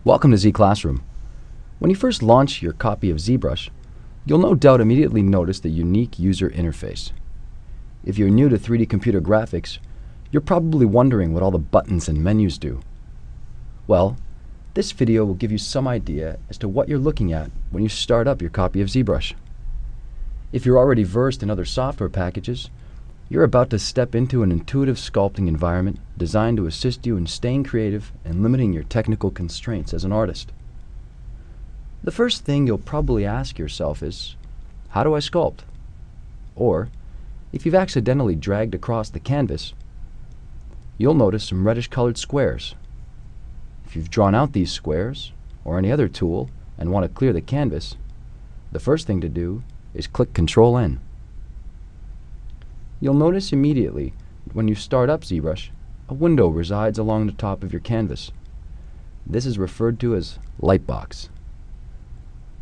Welcome to Z Classroom. When you first launch your copy of ZBrush, you'll no doubt immediately notice the unique user interface. If you're new to 3D computer graphics, you're probably wondering what all the buttons and menus do. Well, this video will give you some idea as to what you're looking at when you start up your copy of ZBrush. If you're already versed in other software packages, you're about to step into an intuitive sculpting environment designed to assist you in staying creative and limiting your technical constraints as an artist. The first thing you'll probably ask yourself is, how do I sculpt? Or, if you've accidentally dragged across the canvas, you'll notice some reddish colored squares. If you've drawn out these squares, or any other tool, and want to clear the canvas, the first thing to do is click Ctrl-N. You'll notice immediately, when you start up ZBrush, a window resides along the top of your canvas. This is referred to as Lightbox.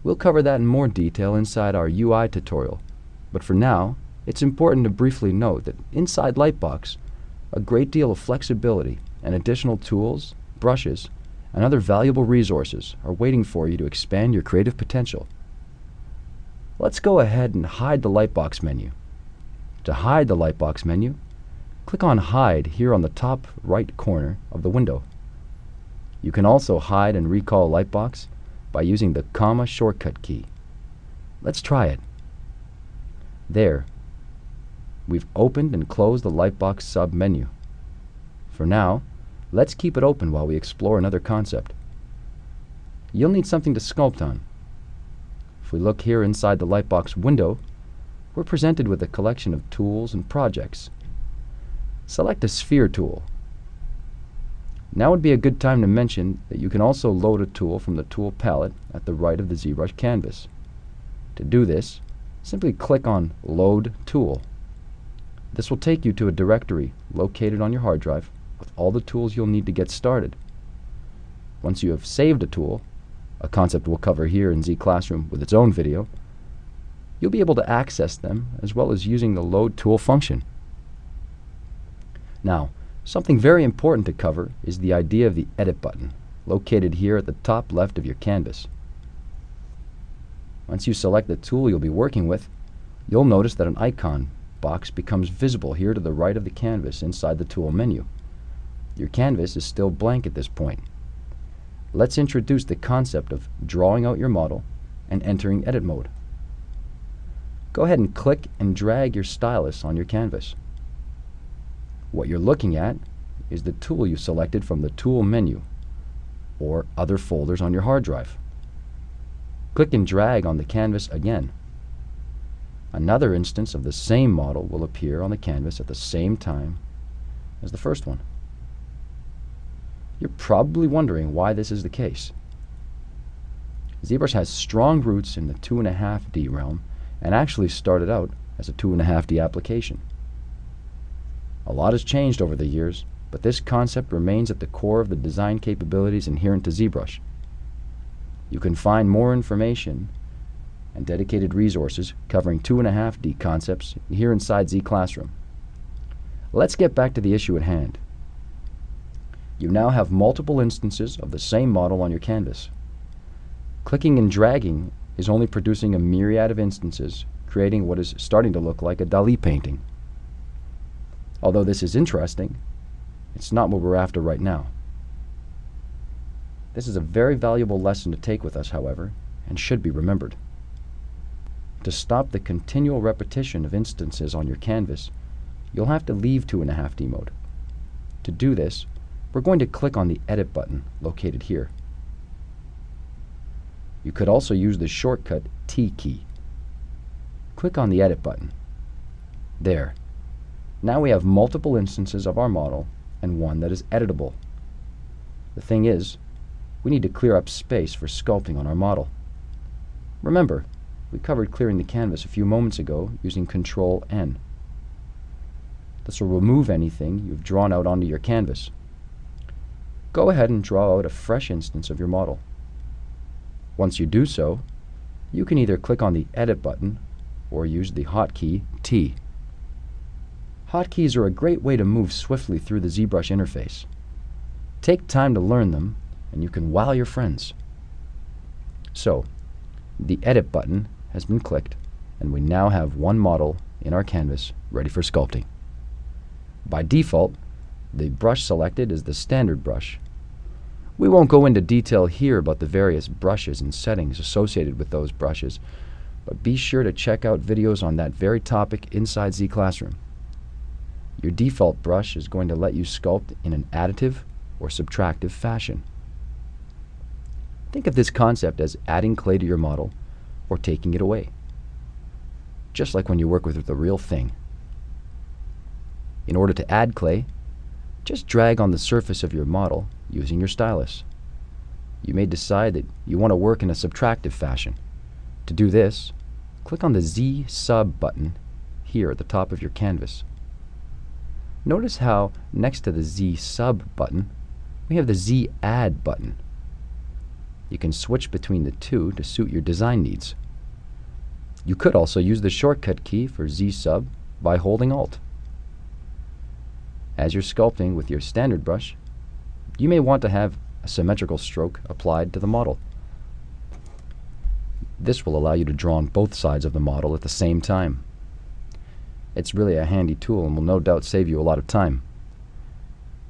We'll cover that in more detail inside our UI tutorial, but for now, it's important to briefly note that inside Lightbox, a great deal of flexibility and additional tools, brushes, and other valuable resources are waiting for you to expand your creative potential. Let's go ahead and hide the Lightbox menu. To hide the Lightbox menu, click on Hide here on the top right corner of the window. You can also hide and recall Lightbox by using the comma shortcut key. Let's try it. There. We've opened and closed the Lightbox sub-menu. For now, let's keep it open while we explore another concept. You'll need something to sculpt on. If we look here inside the Lightbox window, we're presented with a collection of tools and projects. Select a sphere tool. Now would be a good time to mention that you can also load a tool from the tool palette at the right of the ZBrush canvas. To do this, simply click on Load Tool. This will take you to a directory located on your hard drive with all the tools you'll need to get started. Once you have saved a tool, a concept we'll cover here in Z Classroom with its own video, you'll be able to access them as well as using the Load Tool function. Now, something very important to cover is the idea of the Edit button, located here at the top left of your canvas. Once you select the tool you'll be working with, you'll notice that an icon box becomes visible here to the right of the canvas inside the tool menu. Your canvas is still blank at this point. Let's introduce the concept of drawing out your model and entering edit mode. Go ahead and click and drag your stylus on your canvas. What you're looking at is the tool you selected from the tool menu or other folders on your hard drive. Click and drag on the canvas again. Another instance of the same model will appear on the canvas at the same time as the first one. You're probably wondering why this is the case. ZBrush has strong roots in the 2.5D realm and actually started out as a 2.5D application. A lot has changed over the years, but this concept remains at the core of the design capabilities inherent to ZBrush. You can find more information and dedicated resources covering 2.5D concepts here inside Z Classroom. Let's get back to the issue at hand. You now have multiple instances of the same model on your canvas. Clicking and dragging is only producing a myriad of instances, creating what is starting to look like a Dali painting. Although this is interesting, it's not what we're after right now. This is a very valuable lesson to take with us, however, and should be remembered. To stop the continual repetition of instances on your canvas, you'll have to leave 2.5D mode. To do this, we're going to click on the Edit button located here. You could also use the shortcut T key. Click on the Edit button. There. Now we have multiple instances of our model and one that is editable. The thing is, we need to clear up space for sculpting on our model. Remember, we covered clearing the canvas a few moments ago using Ctrl-N. This will remove anything you've drawn out onto your canvas. Go ahead and draw out a fresh instance of your model. Once you do so, you can either click on the Edit button or use the hotkey T. Hotkeys are a great way to move swiftly through the ZBrush interface. Take time to learn them, and you can wow your friends. So, the Edit button has been clicked, and we now have one model in our canvas ready for sculpting. By default, the brush selected is the standard brush. We won't go into detail here about the various brushes and settings associated with those brushes, but be sure to check out videos on that very topic inside Z Classroom. Your default brush is going to let you sculpt in an additive or subtractive fashion. Think of this concept as adding clay to your model or taking it away, just like when you work with the real thing. In order to add clay, just drag on the surface of your model using your stylus. You may decide that you want to work in a subtractive fashion. To do this, click on the Z Sub button here at the top of your canvas. Notice how next to the Z Sub button, we have the Z Add button. You can switch between the two to suit your design needs. You could also use the shortcut key for Z Sub by holding Alt. As you're sculpting with your standard brush, you may want to have a symmetrical stroke applied to the model. This will allow you to draw on both sides of the model at the same time. It's really a handy tool and will no doubt save you a lot of time.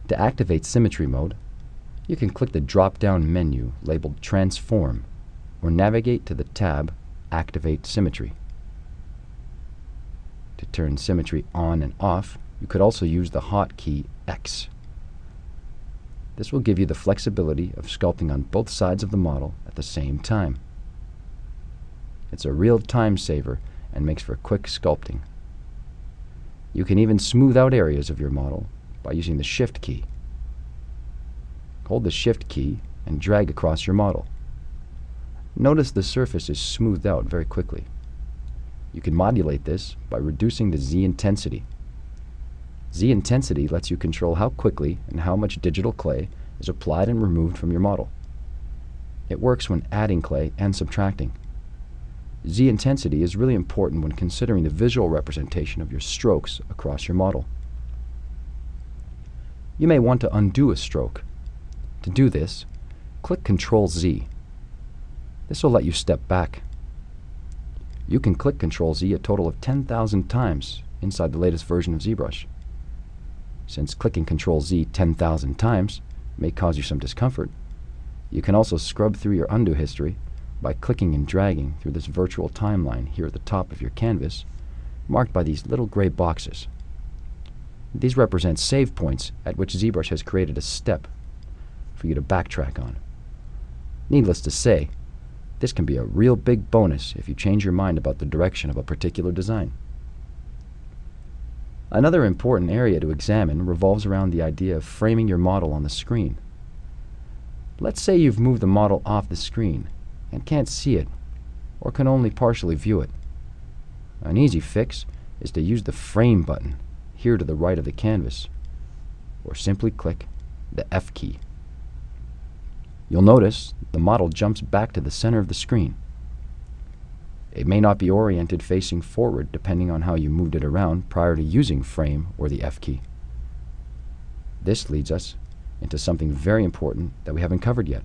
To activate symmetry mode, you can click the drop-down menu labeled Transform or navigate to the tab Activate Symmetry. To turn symmetry on and off, you could also use the hotkey X. This will give you the flexibility of sculpting on both sides of the model at the same time. It's a real time saver and makes for quick sculpting. You can even smooth out areas of your model by using the Shift key. Hold the Shift key and drag across your model. Notice the surface is smoothed out very quickly. You can modulate this by reducing the Z intensity. Z intensity lets you control how quickly and how much digital clay is applied and removed from your model. It works when adding clay and subtracting. Z intensity is really important when considering the visual representation of your strokes across your model. You may want to undo a stroke. To do this, click Ctrl Z. This will let you step back. You can click Ctrl Z a total of 10,000 times inside the latest version of ZBrush. Since clicking Ctrl Z 10,000 times may cause you some discomfort, you can also scrub through your undo history by clicking and dragging through this virtual timeline here at the top of your canvas, marked by these little gray boxes. These represent save points at which ZBrush has created a step for you to backtrack on. Needless to say, this can be a real big bonus if you change your mind about the direction of a particular design. Another important area to examine revolves around the idea of framing your model on the screen. Let's say you've moved the model off the screen and can't see it, or can only partially view it. An easy fix is to use the Frame button here to the right of the canvas, or simply click the F key. You'll notice the model jumps back to the center of the screen. It may not be oriented facing forward depending on how you moved it around prior to using Frame or the F key. This leads us into something very important that we haven't covered yet.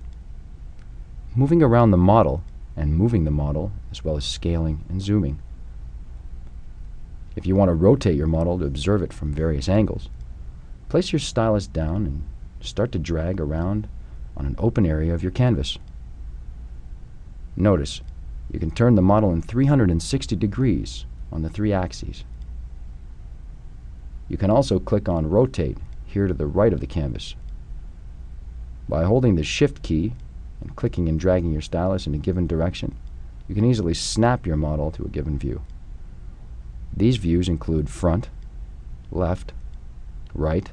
Moving around the model and moving the model, as well as scaling and zooming. If you want to rotate your model to observe it from various angles, place your stylus down and start to drag around on an open area of your canvas. Notice, you can turn the model in 360 degrees on the 3 axes. You can also click on Rotate here to the right of the canvas. By holding the Shift key and clicking and dragging your stylus in a given direction, you can easily snap your model to a given view. These views include front, left, right,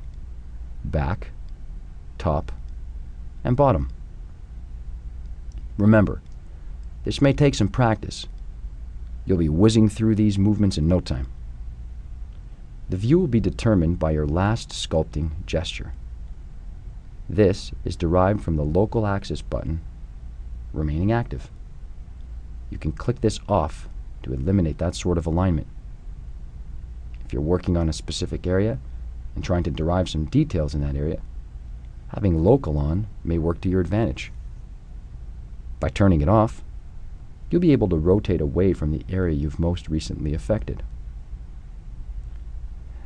back, top, and bottom. Remember, this may take some practice. You'll be whizzing through these movements in no time. The view will be determined by your last sculpting gesture. This is derived from the local axis button remaining active. You can click this off to eliminate that sort of alignment. If you're working on a specific area and trying to derive some details in that area, Having local on may work to your advantage. By turning it off, you'll be able to rotate away from the area you've most recently affected.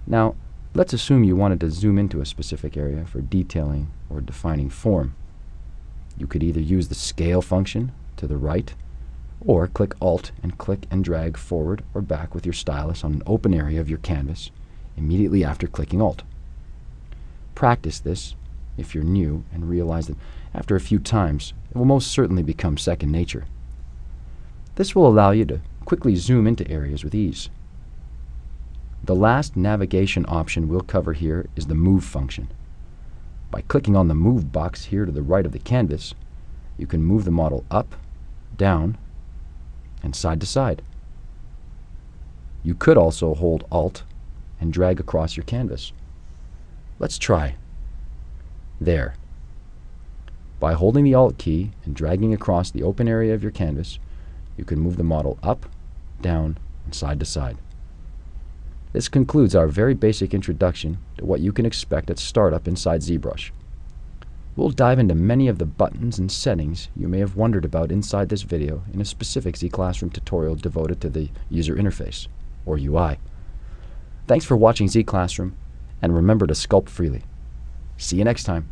Now, let's assume you wanted to zoom into a specific area for detailing or defining form. You could either use the scale function to the right, or click Alt and click and drag forward or back with your stylus on an open area of your canvas immediately after clicking Alt. Practice this if you're new and realize that after a few times it will most certainly become second nature. This will allow you to quickly zoom into areas with ease. The last navigation option we'll cover here is the Move function. By clicking on the Move box here to the right of the canvas, you can move the model up, down, and side to side. You could also hold Alt and drag across your canvas. Let's try. There. By holding the Alt key and dragging across the open area of your canvas, you can move the model up, down, and side to side. This concludes our very basic introduction to what you can expect at startup inside ZBrush. We'll dive into many of the buttons and settings you may have wondered about inside this video in a specific Z Classroom tutorial devoted to the user interface, or UI. Thanks for watching Z Classroom, and remember to sculpt freely. See you next time.